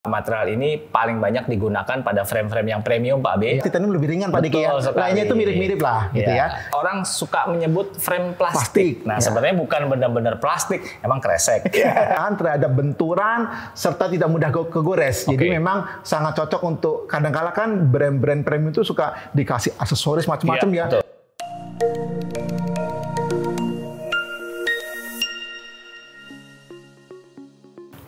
Material ini paling banyak digunakan pada frame-frame yang premium, Pak B. Titanium lebih ringan, Pak Diki ya. Lainnya itu mirip-mirip lah, gitu ya. Orang suka menyebut frame plastik. Nah, sebenarnya bukan benar-benar plastik, emang kresek. Terhadap benturan serta tidak mudah kegores. Jadi memang sangat cocok untuk kadang-kala kan brand-brand premium itu suka dikasih aksesoris macam-macam ya. Betul.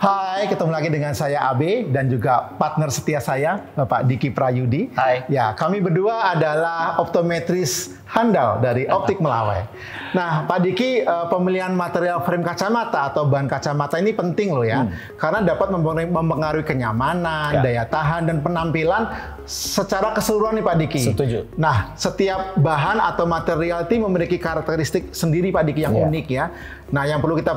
Hai, ketemu lagi dengan saya Abe dan juga partner setia saya, Bapak Diki Prayudi. Hai. Ya, kami berdua adalah optometris handal dari Optik Melawai. Nah, Pak Diki, pemilihan material frame kacamata atau bahan kacamata ini penting loh ya, karena dapat mempengaruhi kenyamanan, daya tahan, dan penampilan secara keseluruhan nih Pak Diki. Setuju. Nah, setiap bahan atau material itu memiliki karakteristik sendiri Pak Diki yang unik ya. Nah, yang perlu kita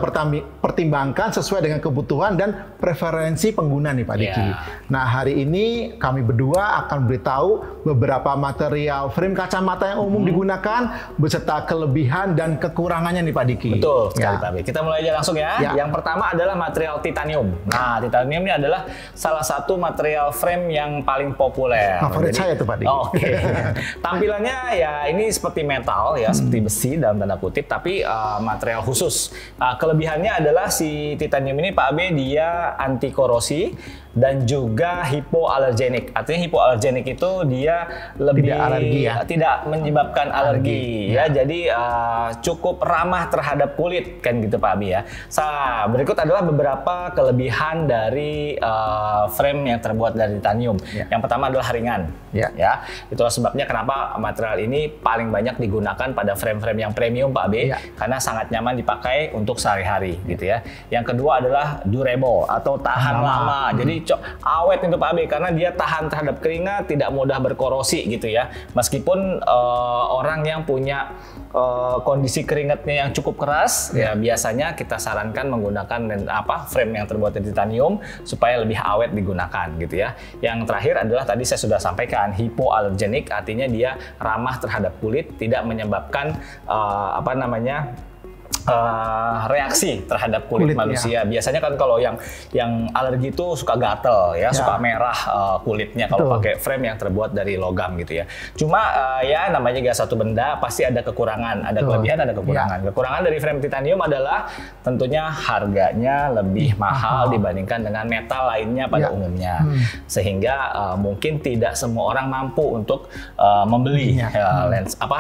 pertimbangkan sesuai dengan kebutuhan dan preferensi pengguna nih Pak Diki. Nah, hari ini kami berdua akan beritahu beberapa material frame kacamata yang umum digunakan beserta kelebihan dan kekurangannya nih Pak Diki. Betul sekali Pak B. Kita mulai aja langsung ya. Yang pertama adalah material titanium. Nah, titanium ini adalah salah satu material frame yang paling populer. Favorit saya tuh Pak Diki. Oke. Tampilannya ya ini seperti metal ya, seperti besi dalam tanda kutip, tapi material khusus. Kelebihannya adalah si titanium ini Pak B, dia anti korosi dan juga hipoalergenik. Artinya hipoalergenik itu dia lebih tidak alergi ya? Tidak menyebabkan alergi ya. Jadi cukup ramah terhadap kulit kan gitu Pak Abi ya. Berikut adalah beberapa kelebihan dari frame yang terbuat dari titanium. Yang pertama adalah ringan. Ya. Itulah sebabnya kenapa material ini paling banyak digunakan pada frame-frame yang premium Pak B, karena sangat nyaman dipakai untuk sehari-hari gitu ya. Yang kedua adalah durable atau tahan lama. Jadi awet itu Pak B, karena dia tahan terhadap keringat, tidak mudah berkorosi gitu ya. Meskipun orang yang punya kondisi keringatnya yang cukup keras, ya biasanya kita sarankan menggunakan frame yang terbuat dari titanium supaya lebih awet digunakan gitu ya. Yang terakhir adalah tadi saya sudah sampaikan, hipoalergenik, artinya dia ramah terhadap kulit, tidak menyebabkan reaksi terhadap kulit manusia. Biasanya kan kalau yang alergi itu suka gatel ya, suka merah kulitnya kalau pakai frame yang terbuat dari logam gitu ya. Cuma ya namanya gak satu benda pasti ada kekurangan, ada kelebihan, ada kekurangan. Kekurangan dari frame titanium adalah tentunya harganya lebih mahal dibandingkan dengan metal lainnya pada umumnya. Sehingga mungkin tidak semua orang mampu untuk membeli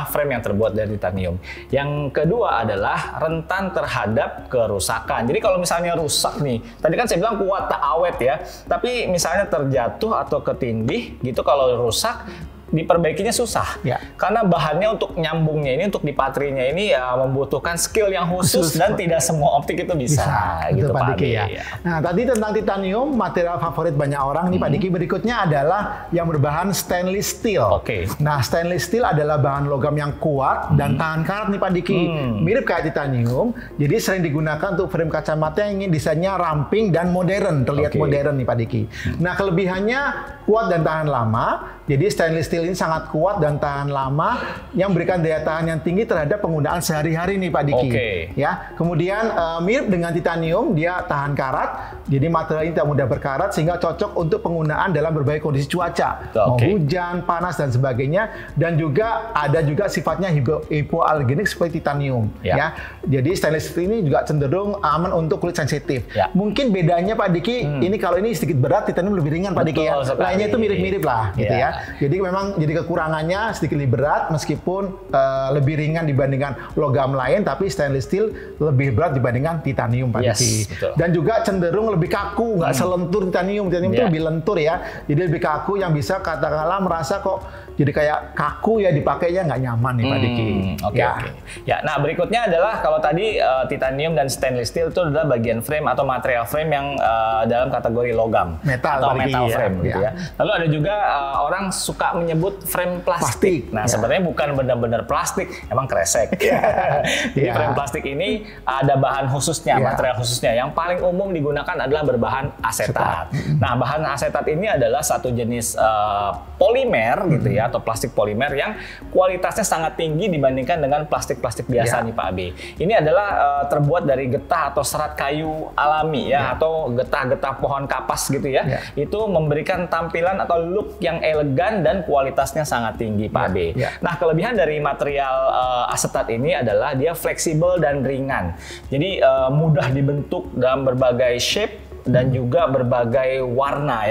frame yang terbuat dari titanium. Yang kedua adalah rentan terhadap kerusakan. Jadi kalau misalnya rusak nih, tadi kan saya bilang kuat tak awet ya, tapi misalnya terjatuh atau ketindih gitu, kalau rusak diperbaikinya susah. Karena bahannya untuk nyambungnya ini, untuk dipatrinya ini ya membutuhkan skill yang khusus dan tidak semua optik itu bisa gitu Pak Diki ya. Nah, tadi tentang titanium, material favorit banyak orang nih Pak Diki. Berikutnya adalah yang berbahan stainless steel. Nah, stainless steel adalah bahan logam yang kuat dan tahan karat nih Pak Diki. Mirip kayak titanium, jadi sering digunakan untuk frame kacamata yang ingin desainnya ramping dan modern, terlihat modern nih Pak Diki. Nah, kelebihannya kuat dan tahan lama. Jadi stainless steel ini sangat kuat dan tahan lama, yang memberikan daya tahan yang tinggi terhadap penggunaan sehari-hari nih Pak Diki. Ya, kemudian mirip dengan titanium, dia tahan karat. Jadi material ini tidak mudah berkarat sehingga cocok untuk penggunaan dalam berbagai kondisi cuaca, mau hujan, panas dan sebagainya. Dan juga ada juga sifatnya hipoalergenik seperti titanium. Ya, jadi stainless steel ini juga cenderung aman untuk kulit sensitif. Mungkin bedanya Pak Diki, ini kalau ini sedikit berat, titanium lebih ringan Pak Diki ya. Lainnya itu mirip-mirip lah gitu ya. Jadi memang jadi kekurangannya sedikit lebih berat meskipun lebih ringan dibandingkan logam lain, tapi stainless steel lebih berat dibandingkan titanium Pak Diki. Dan juga cenderung lebih kaku, nggak selentur titanium. Titanium itu lebih lentur ya. Jadi lebih kaku, yang bisa katakanlah merasa kok jadi kayak kaku ya, dipakainya nggak nyaman nih Pak Diki. Ya, nah berikutnya adalah kalau tadi titanium dan stainless steel itu adalah bagian frame atau material frame yang dalam kategori logam atau metal frame gitu ya. Lalu ada juga orang suka menyebut menyebut frame plastik. Nah, sebenarnya bukan benar-benar plastik, emang kresek. Jadi frame plastik ini ada bahan khususnya, material khususnya. Yang paling umum digunakan adalah berbahan asetat. Nah, bahan asetat ini adalah satu jenis polimer gitu ya, atau plastik polimer yang kualitasnya sangat tinggi dibandingkan dengan plastik-plastik biasa nih Pak Abi. Ini adalah terbuat dari getah atau serat kayu alami atau getah-getah pohon kapas gitu ya. Itu memberikan tampilan atau look yang elegan dan kualitasnya sangat tinggi Pak Abi. Nah, kelebihan dari material asetat ini adalah dia fleksibel dan ringan. Jadi mudah dibentuk dalam berbagai shape dan juga berbagai warna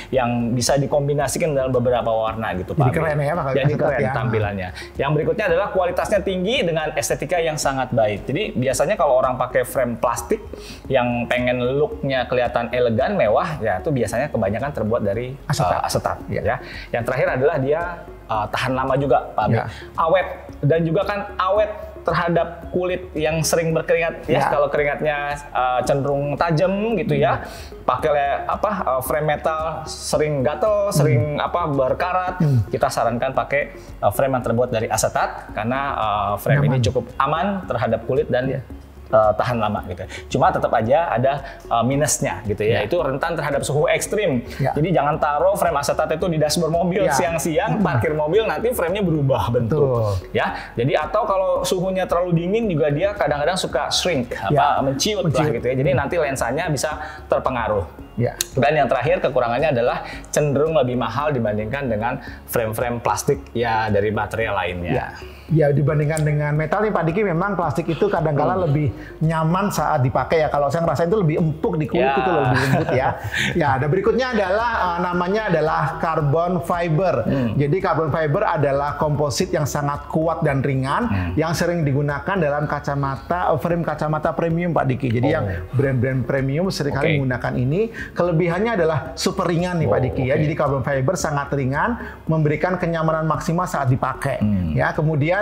yang bisa dikombinasikan dalam beberapa warna gitu Pak. Jadi keren ya Pak. Jadi keren tampilannya. Yang berikutnya adalah kualitasnya tinggi dengan estetika yang sangat baik. Jadi biasanya kalau orang pakai frame plastik yang pengen looknya kelihatan elegan, mewah, ya itu biasanya kebanyakan terbuat dari asetat. Ya. Yang terakhir adalah dia tahan lama juga Pak Abi. Awet, dan juga kan awet terhadap kulit yang sering berkeringat kalau keringatnya cenderung tajam gitu ya, pakai frame metal sering gatel, sering berkarat, kita sarankan pakai frame yang terbuat dari asetat karena frame ini cukup aman terhadap kulit dan tahan lama gitu. Cuma tetap aja ada minusnya gitu ya. Itu rentan terhadap suhu ekstrim. Jadi jangan taruh frame asetat itu di dashboard mobil siang-siang, parkir mobil, nanti framenya berubah bentuk. Ya. Jadi atau kalau suhunya terlalu dingin juga dia kadang-kadang suka shrink, menciut lah gitu ya. Jadi nanti lensanya bisa terpengaruh. Dan yang terakhir kekurangannya adalah cenderung lebih mahal dibandingkan dengan frame-frame plastik dari material lainnya. Ya, dibandingkan dengan metal nih Pak Diki, memang plastik itu kadang-kala lebih nyaman saat dipakai ya. Kalau saya ngerasa itu lebih empuk di kulit, itu lebih lembut ya. Dan berikutnya adalah namanya adalah carbon fiber. Jadi carbon fiber adalah komposit yang sangat kuat dan ringan yang sering digunakan dalam frame kacamata premium Pak Diki. Jadi yang brand-brand premium seringkali menggunakan ini. Kelebihannya adalah super ringan nih Pak Diki ya. Jadi carbon fiber sangat ringan, memberikan kenyamanan maksimal saat dipakai. Ya, kemudian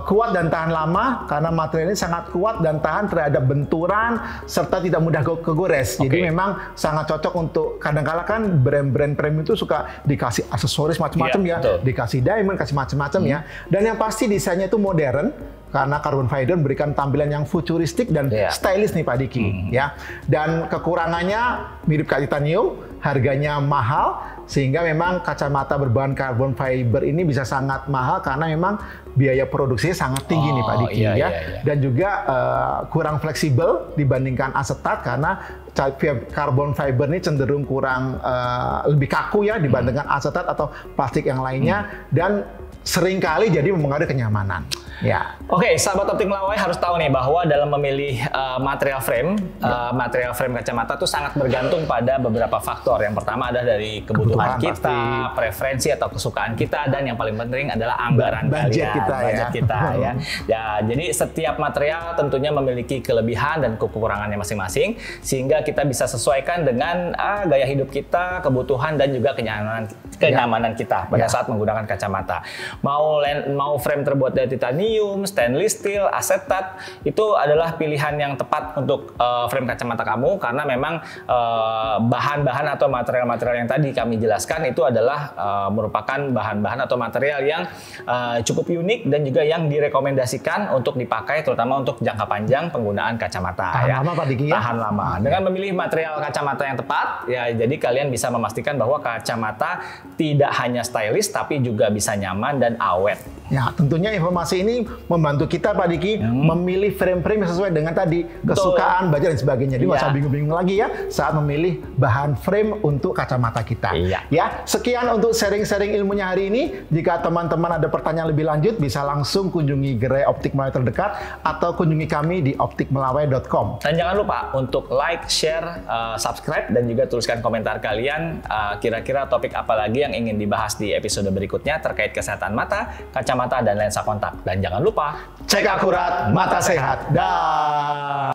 kuat dan tahan lama karena material ini sangat kuat dan tahan terhadap benturan serta tidak mudah kegores. Jadi memang sangat cocok untuk, kadang-kala kan brand-brand premium itu suka dikasih aksesoris macam-macam dikasih diamond, kasih macam-macam ya. Dan yang pasti desainnya itu modern karena carbon fiber memberikan tampilan yang futuristik dan stylish nih Pak Diki ya. Dan kekurangannya mirip kayak titanium, harganya mahal, sehingga memang kacamata berbahan carbon fiber ini bisa sangat mahal karena memang biaya produksinya sangat tinggi nih Pak Diki ya. Dan juga kurang fleksibel dibandingkan asetat karena carbon fiber ini cenderung kurang lebih kaku ya dibandingkan asetat atau plastik yang lainnya, dan seringkali jadi mempengaruhi kenyamanan. Oke, sahabat Optik Melawai harus tahu nih bahwa dalam memilih material frame kacamata itu sangat bergantung pada beberapa faktor. Yang pertama adalah dari kebutuhan kita, preferensi atau kesukaan kita, dan yang paling penting adalah anggaran budget kita ya. Jadi setiap material tentunya memiliki kelebihan dan kekurangannya masing-masing, sehingga kita bisa sesuaikan dengan gaya hidup kita, kebutuhan, dan juga kenyamanan kita pada saat menggunakan kacamata. Mau frame terbuat dari titanium, stainless steel, asetat, itu adalah pilihan yang tepat untuk frame kacamata kamu karena memang bahan-bahan atau material-material yang tadi kami jelaskan itu adalah merupakan bahan-bahan atau material yang cukup unik dan juga yang direkomendasikan untuk dipakai terutama untuk jangka panjang penggunaan kacamata. Tahan lama Pak Diki ya? Tahan lama. Dengan memilih material kacamata yang tepat, ya jadi kalian bisa memastikan bahwa kacamata tidak hanya stylish tapi juga bisa nyaman dan awet. Ya, tentunya informasi ini membantu kita Pak Diki memilih frame-frame yang sesuai dengan tadi kesukaan, budget dan sebagainya. Jadi nggak usah bingung-bingung lagi ya saat memilih bahan frame untuk kacamata kita. Ya, sekian untuk sharing-sharing ilmunya hari ini. Jika teman-teman ada pertanyaan lebih lanjut, bisa langsung kunjungi gerai Optik Melawai terdekat atau kunjungi kami di optikmelawai.com. Dan jangan lupa untuk like, share, subscribe, dan juga tuliskan komentar kalian kira-kira topik apa lagi yang ingin dibahas di episode berikutnya terkait kesehatan mata, kacamata, dan lensa kontak. Dan jangan lupa cek akurat, mata sehat. Dah.